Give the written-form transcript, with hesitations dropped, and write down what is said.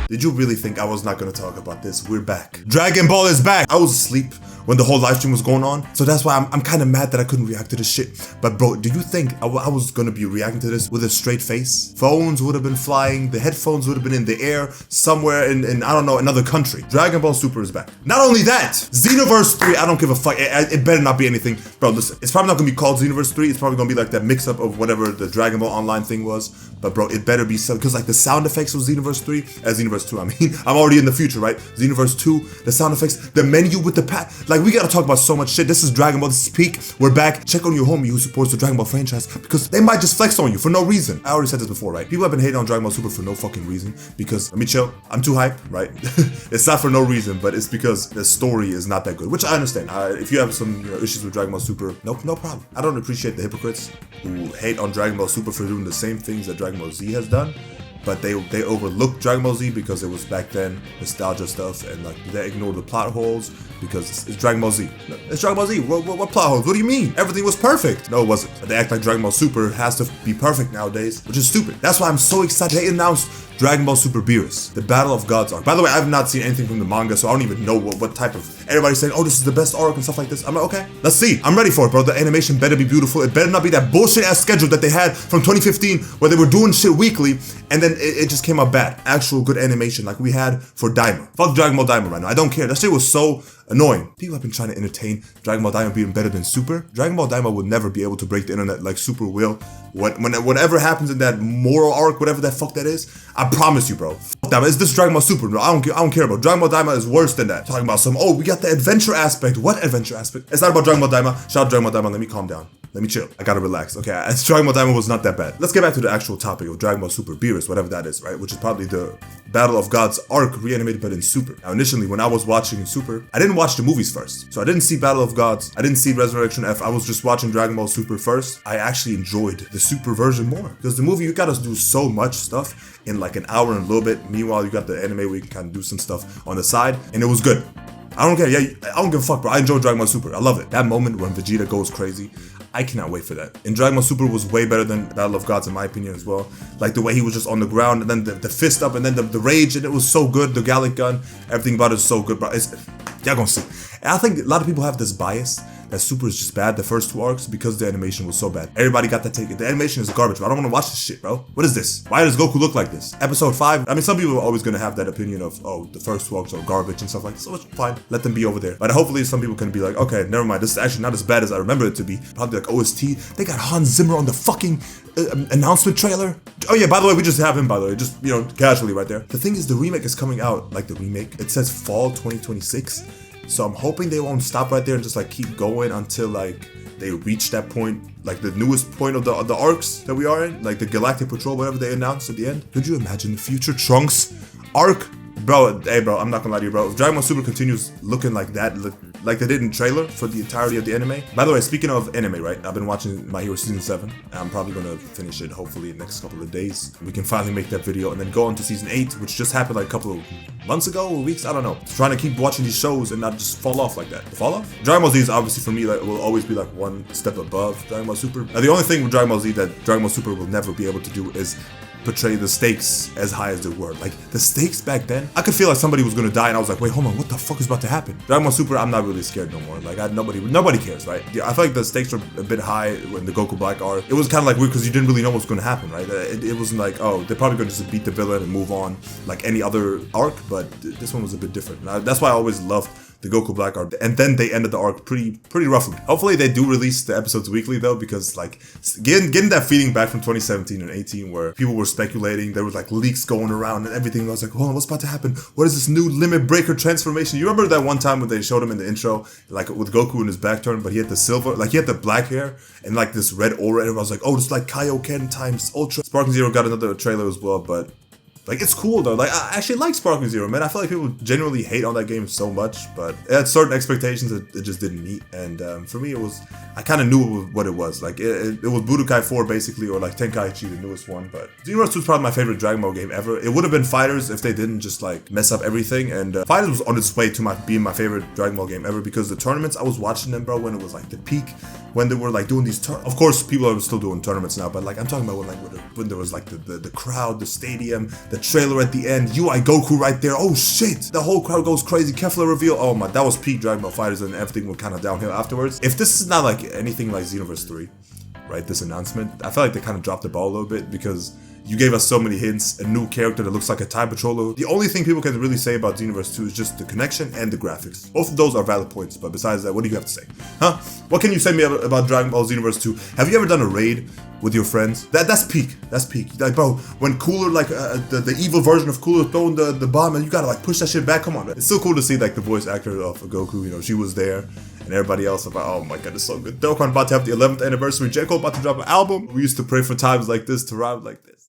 Did you really think I was not gonna talk about this? We're back. Dragon Ball is back! I was asleep when the whole live stream was going on, so that's why I'm kind of mad that I couldn't react to this shit. But bro, do you think I was gonna be reacting to this with a straight face? Phones would have been flying, the headphones would have been in the air, somewhere in I don't know, another country. Dragon Ball Super is back. Not only that, Xenoverse 3, I don't give a fuck, it better not be anything. Bro, listen, it's probably not gonna be called Xenoverse 3, it's probably gonna be like that mix-up of whatever the Dragon Ball Online thing was. But bro, it better be so, because like the sound effects of Xenoverse 3, Xenoverse 2, I mean, I'm already in the future, right? Xenoverse 2, the sound effects, the menu with the like we gotta talk about so much shit. This is Dragon Ball, this is peak, we're back. Check on your homie who supports the Dragon Ball franchise, because they might just flex on you for no reason. I already said this before, right? People have been hating on Dragon Ball Super for no fucking reason, because, let me chill, I'm too hyped, right? It's not for no reason, but it's because the story is not that good, which I understand. If you have some issues with Dragon Ball Super, no problem. I don't appreciate the hypocrites who hate on Dragon Ball Super for doing the same things that Dragon Ball Z has done. But they overlooked Dragon Ball Z because it was back then nostalgia stuff, and like they ignored the plot holes because it's Dragon Ball Z. It's Dragon Ball Z. What plot holes? What do you mean? Everything was perfect. No, it wasn't. But they act like Dragon Ball Super has to be perfect nowadays, which is stupid. That's why I'm so excited. They announced Dragon Ball Super Beerus, the Battle of Gods arc. By the way, I've not seen anything from the manga, so I don't even know what type of. Everybody's saying, oh, this is the best arc and stuff like this. I'm like, okay, let's see. I'm ready for it, bro. The animation better be beautiful. It better not be that bullshit ass schedule that they had from 2015 where they were doing shit weekly and then it just came out bad. Actual good animation like we had for Daima. Fuck Dragon Ball Daima right now. I don't care. That shit was so annoying. People have been trying to entertain Dragon Ball Daima being better than Super. Dragon Ball Daima will never be able to break the internet like Super will. Whatever happens in that moral arc, whatever that fuck that is, I promise you, bro. Fuck that. It's this Dragon Ball Super, bro. I don't care, bro. Dragon Ball Daima is worse than that. Talking about we got the adventure aspect. What adventure aspect? It's not about Dragon Ball Daima. Shout out Dragon Ball Daima. Let me calm down. Let me chill. I gotta relax. Okay, Dragon Ball Daima was not that bad. Let's get back to the actual topic of Dragon Ball Super Beerus, whatever that is, right? Which is probably the Battle of Gods arc reanimated but in Super. Now, initially, when I was watching Super, I didn't watch the movies first. So I didn't see Battle of Gods. I didn't see Resurrection F. I was just watching Dragon Ball Super first. I actually enjoyed the Super version more. Because the movie, you gotta do so much stuff in like an hour and a little bit. Meanwhile, you got the anime where you can kind of do some stuff on the side. And it was good. I don't care. Yeah, I don't give a fuck, bro. I enjoy Dragon Ball Super. I love it. That moment when Vegeta goes crazy, I cannot wait for that. And Dragon Ball Super was way better than Battle of Gods in my opinion as well. Like the way he was just on the ground and then the fist up and then the rage, and it was so good. The Gallic gun, everything about it is so good, bro. Y'all gonna see. And I think a lot of people have this bias that Super is just bad, the first two arcs, because the animation was so bad. Everybody got that take. The animation is garbage, bro. I don't want to watch this shit, bro. What is this? Why does Goku look like this? Episode 5, I mean, some people are always gonna have that opinion of, oh, the first two arcs are garbage and stuff like that, so it's fine. Let them be over there. But hopefully some people can be like, okay, never mind. This is actually not as bad as I remember it to be. Probably like OST. They got Hans Zimmer on the fucking announcement trailer. Oh yeah, by the way, we just have him, by the way, just, casually right there. The thing is, the remake is coming out, like the remake, it says fall 2026. So I'm hoping they won't stop right there and just like keep going until like they reach that point, like the newest point of the arcs that we are in, like the Galactic Patrol, whatever they announced at the end. Could you imagine the future Trunks arc? Bro, hey bro, I'm not gonna lie to you, bro. If Dragon Ball Super continues looking like that, like they did in trailer for the entirety of the anime. By the way, speaking of anime, right? I've been watching My Hero Season 7. And I'm probably gonna finish it hopefully in the next couple of days. We can finally make that video and then go on to Season 8, which just happened like a couple of months ago or weeks, I don't know. Trying to keep watching these shows and not just fall off like that. Fall off? Dragon Ball Z is obviously for me, like, will always be like one step above Dragon Ball Super. Now, the only thing with Dragon Ball Z that Dragon Ball Super will never be able to do is portray the stakes as high as they were. Like the stakes back then, I could feel like somebody was gonna die and I was like, wait, hold on, what the fuck is about to happen? Dragon Ball Super, I'm not really scared no more. Like nobody cares, right? Yeah, I feel like the stakes were a bit high when the Goku Black arc. It was kind of like weird because you didn't really know what was gonna happen, right? It wasn't like, oh, they're probably gonna just beat the villain and move on like any other arc, but this one was a bit different. That's why I always loved the Goku Black arc, and then they ended the arc pretty roughly. Hopefully they do release the episodes weekly though, because like getting that feeling back from 2017 and 18 where people were speculating, there was like leaks going around and everything. I was like, hold on, what's about to happen? What is this new limit breaker transformation? You remember that one time when they showed him in the intro, like with Goku in his back turn, but he had the silver, like he had the black hair and like this red aura, and I was like, oh, it's like Kaioken times Ultra. Sparking Zero got another trailer as well, but like, it's cool though. Like, I actually like Sparking Zero, man. I feel like people genuinely hate on that game so much, but it had certain expectations that it just didn't meet. And for me, I kind of knew what it was. Like, it was Budokai 4 basically, or like Tenkaichi, the newest one. But Xenoverse 2 is probably my favorite Dragon Ball game ever. It would have been Fighters if they didn't just like mess up everything. And Fighters was on its way to being my favorite Dragon Ball game ever, because the tournaments, I was watching them, bro, when it was like the peak when they were like doing these of course people are still doing tournaments now, but like I'm talking about when there was like the crowd, the stadium, the trailer at the end, UI Goku right there, oh shit, the whole crowd goes crazy, Kefla reveal, oh my, that was peak Dragon Ball FighterZ, and everything went kind of downhill afterwards. If this is not like anything like Xenoverse 3, right, this announcement, I feel like they kind of dropped the ball a little bit, because you gave us so many hints, a new character that looks like a Time Patroller. The only thing people can really say about Xenoverse 2 is just the connection and the graphics. Both of those are valid points, but besides that, what do you have to say? Huh? What can you say me about Dragon Ball Xenoverse 2? Have you ever done a raid with your friends? That's peak. That's peak. Like, bro, when Cooler, like, the evil version of Cooler throwing the bomb, and you gotta, like, push that shit back. Come on, man. It's so cool to see, like, the voice actor of Goku, you know, she was there. And everybody else about, oh my god, it's so good. Dokkan about to have the 11th anniversary. J. Cole about to drop an album. We used to pray for times like this to rhyme like this.